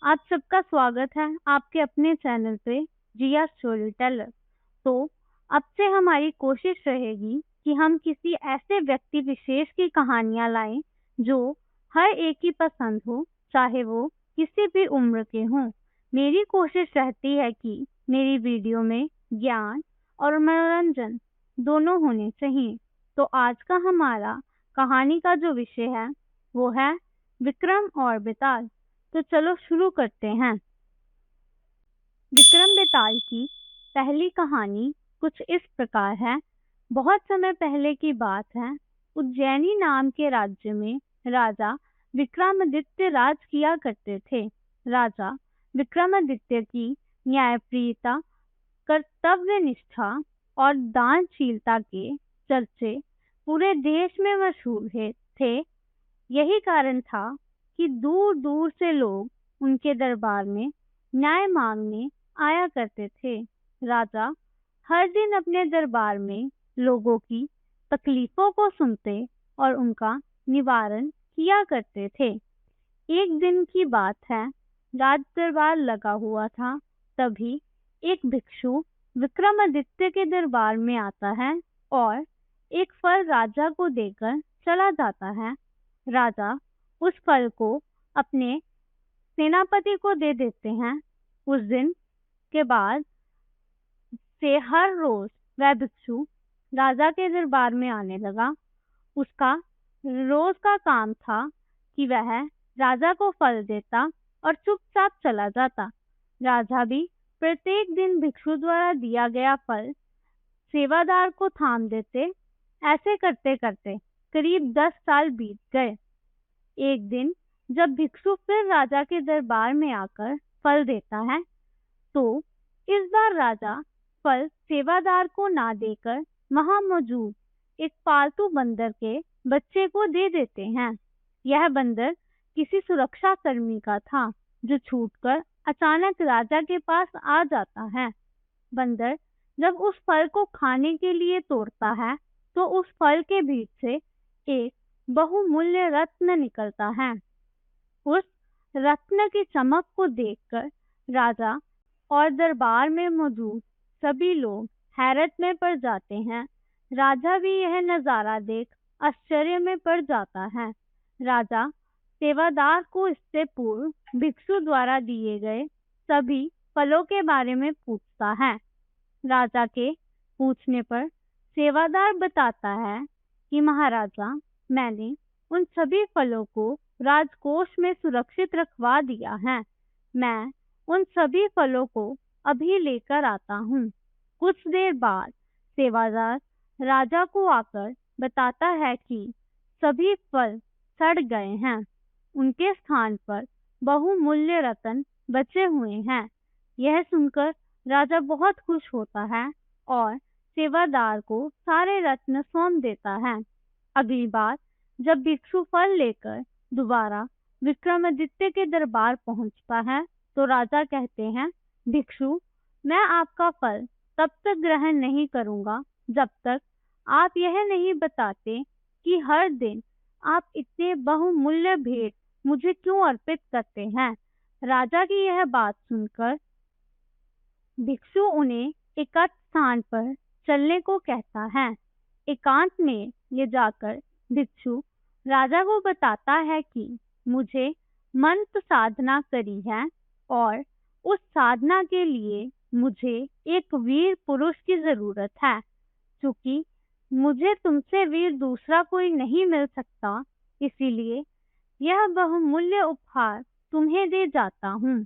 आप सबका स्वागत है आपके अपने चैनल पे जिया स्टोरी टेलर। तो अब से हमारी कोशिश रहेगी कि हम किसी ऐसे व्यक्ति विशेष की कहानियां लाएं जो हर एक की पसंद हो, चाहे वो किसी भी उम्र के हों। मेरी कोशिश रहती है कि मेरी वीडियो में ज्ञान और मनोरंजन दोनों होने चाहिए। तो आज का हमारा कहानी का जो विषय है वो है विक्रम और बेताल। तो चलो शुरू करते हैं। विक्रम बेताल की पहली कहानी कुछ इस प्रकार है। बहुत समय पहले की बात है। उज्जैनी नाम के राज्य में राजा विक्रमादित्य राज किया करते थे। राजा विक्रमादित्य की न्यायप्रियता, कर्तव्य निष्ठा और दानशीलता के चर्चे पूरे देश में मशहूर थे। यही कारण था कि दूर दूर से लोग उनके दरबार में न्याय मांगने आया करते थे। राजा हर दिन अपने दरबार में लोगों की तकलीफों को सुनते और उनका निवारण किया करते थे। एक दिन की बात है, राज दरबार लगा हुआ था। तभी एक भिक्षु विक्रमादित्य के दरबार में आता है और एक फल राजा को देकर चला जाता है। राजा उस फल को अपने सेनापति को दे देते हैं। उस दिन के बाद से हर रोज वह भिक्षु राजा के दरबार में आने लगा। उसका रोज का काम था कि वह राजा को फल देता और चुपचाप चला जाता। राजा भी प्रत्येक दिन भिक्षु द्वारा दिया गया फल सेवादार को थाम देते। ऐसे करते करते करीब 10 साल बीत गए। एक दिन जब भिक्षु फिर राजा के दरबार में आकर फल देता है, तो इस बार राजा फल सेवादार को ना देकर वहां मौजूद एक पालतू बंदर के बच्चे को दे देते हैं। यह बंदर किसी सुरक्षा कर्मी का था जो छूटकर अचानक राजा के पास आ जाता है। बंदर जब उस फल को खाने के लिए तोड़ता है तो उस फल के बीच से एक बहुमूल्य रत्न निकलता है। उस रत्न की चमक को देखकर राजा और दरबार में मौजूद सभी लोग हैरत में पड़ जाते हैं। राजा भी यह नज़ारा देख आश्चर्य में पड़ जाता है। राजा सेवादार को इससे पूर्व भिक्षु द्वारा दिए गए सभी फलों के बारे में पूछता है। राजा के पूछने पर सेवादार बताता है कि महाराजा, मैंने उन सभी फलों को राजकोष में सुरक्षित रखवा दिया है। मैं उन सभी फलों को अभी लेकर आता हूँ। कुछ देर बाद सेवादार राजा को आकर बताता है कि सभी फल सड़ गए हैं। उनके स्थान पर बहुमूल्य रत्न बचे हुए हैं। यह सुनकर राजा बहुत खुश होता है और सेवादार को सारे रत्न सौंप देता है। अगली बार जब भिक्षु फल लेकर दोबारा विक्रमादित्य के दरबार पहुंचता है तो राजा कहते हैं, भिक्षु, मैं आपका फल तब तक ग्रहण नहीं करूंगा जब तक आप यह नहीं बताते कि हर दिन आप इतने बहुमूल्य भेंट मुझे क्यों अर्पित करते हैं। राजा की यह बात सुनकर भिक्षु उन्हें एकांत स्थान पर चलने को कहता है। एकांत में ले जाकर भिक्षु राजा को बताता है कि मुझे मंत्र साधना करी है और उस साधना के लिए मुझे एक वीर पुरुष की जरूरत है। क्योंकि मुझे तुमसे वीर दूसरा कोई नहीं मिल सकता, इसीलिए यह बहुमूल्य उपहार तुम्हें दे जाता हूँ।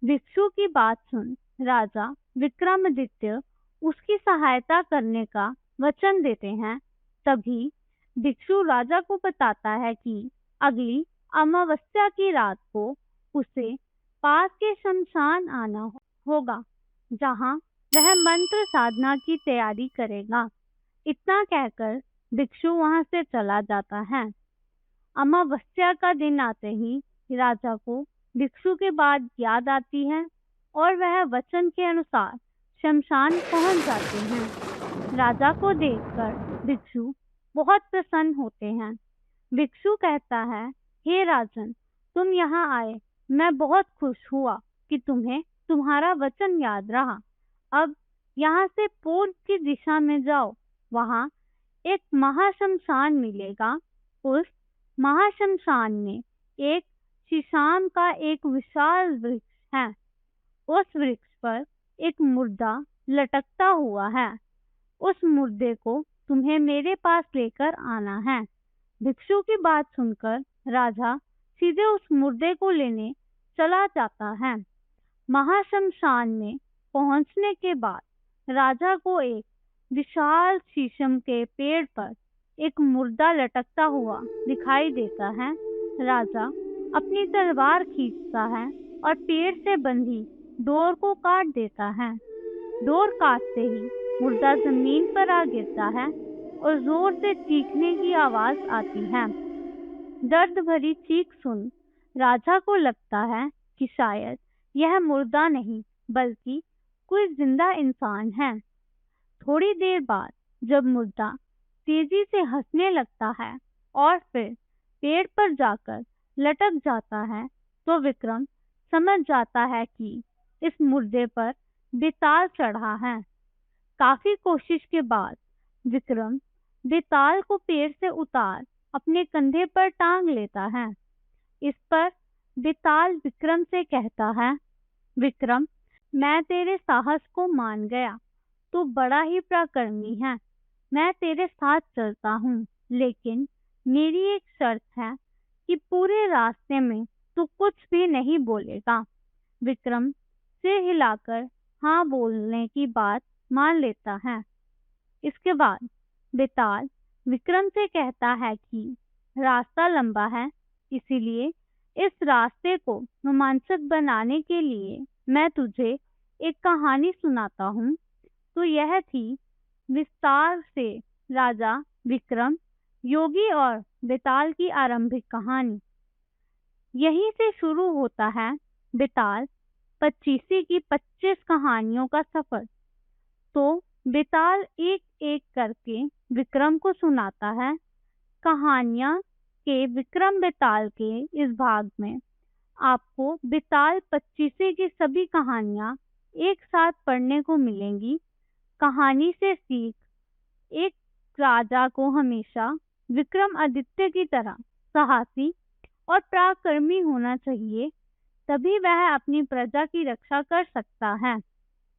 भिक्षु की बात सुन राजा विक्रमादित्य उसकी सहायता करने का वचन देते हैं। तभी भिक्षु राजा को बताता है कि अगली अमावस्या की रात को उसे पास के शमशान आना होगा, जहां वह मंत्र साधना की तैयारी करेगा। इतना कहकर भिक्षु वहां से चला जाता है। अमावस्या का दिन आते ही राजा को भिक्षु के बाद याद आती है और वह वचन के अनुसार शमशान पहुंच जाते हैं। राजा को देखकर भिक्षु बहुत प्रसन्न होते हैं। भिक्षु कहता है, हे राजन, तुम यहाँ आए मैं बहुत खुश हुआ कि तुम्हें तुम्हारा वचन याद रहा। अब यहाँ से पूर्व की दिशा में जाओ, वहाँ एक महाशमशान मिलेगा। उस महाशमशान में एक शीशाम का एक विशाल वृक्ष है। उस वृक्ष पर एक मुर्दा लटकता हुआ है। उस मुर्दे को तुम्हें मेरे पास लेकर आना है। भिक्षु की बात सुनकर राजा सीधे उस मुर्दे को लेने चला जाता है। महाशमशान में पहुंचने के बाद राजा को एक विशाल शीशम के पेड़ पर एक मुर्दा लटकता हुआ दिखाई देता है। राजा अपनी तलवार खींचता है और पेड़ से बंधी डोर को काट देता है। डोर काटते ही मुर्दा जमीन पर आ गिरता है और जोर से चीखने की आवाज आती है। दर्द भरी चीख सुन राजा को लगता है कि शायद यह मुर्दा नहीं बल्कि कोई जिंदा इंसान है। थोड़ी देर बाद जब मुर्दा तेजी से हंसने लगता है और फिर पेड़ पर जाकर लटक जाता है, तो विक्रम समझ जाता है कि इस मुर्दे पर बेताल चढ़ा है। काफी कोशिश के बाद विक्रम बेताल को पेड़ से उतार अपने कंधे पर टांग लेता है। इस पर बेताल विक्रम से कहता है, विक्रम, मैं तेरे साहस को मान गया। तू बड़ा ही पराक्रमी है। मैं तेरे साथ चलता हूँ, लेकिन मेरी एक शर्त है कि पूरे रास्ते में तू कुछ भी नहीं बोलेगा। विक्रम सिर हिलाकर हाँ बोलने की बात मान लेता है। इसके बाद बेताल विक्रम से कहता है कि रास्ता लंबा है, इसीलिए इस रास्ते को रोमांचक बनाने के लिए मैं तुझे एक कहानी सुनाता हूँ। तो यह थी विस्तार से राजा विक्रम, योगी और बेताल की आरंभिक कहानी। यहीं से शुरू होता है बेताल पच्चीसी की 25 कहानियों का सफर। तो बेताल एक एक करके विक्रम को सुनाता है। कहानियां के विक्रम बेताल के इस भाग में आपको बेताल पच्चीसी की सभी कहानियां एक साथ पढ़ने को मिलेंगी। कहानी से सीख, एक राजा को हमेशा विक्रमादित्य की तरह साहसी और पराक्रमी होना चाहिए, तभी वह अपनी प्रजा की रक्षा कर सकता है।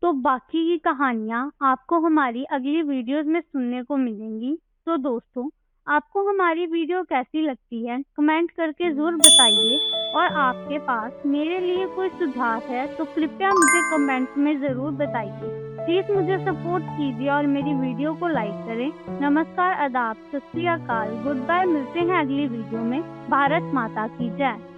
तो बाकी की कहानियाँ आपको हमारी अगली वीडियोस में सुनने को मिलेंगी। तो दोस्तों, आपको हमारी वीडियो कैसी लगती है कमेंट करके ज़रूर बताइए, और आपके पास मेरे लिए कोई सुझाव है तो कृपया मुझे कमेंट में ज़रूर बताइए। प्लीज़ मुझे सपोर्ट कीजिए और मेरी वीडियो को लाइक करें। नमस्कार, आदाब, सत श्री अकाल, गुड बाय। मिलते हैं अगली वीडियो में। भारत माता की जय।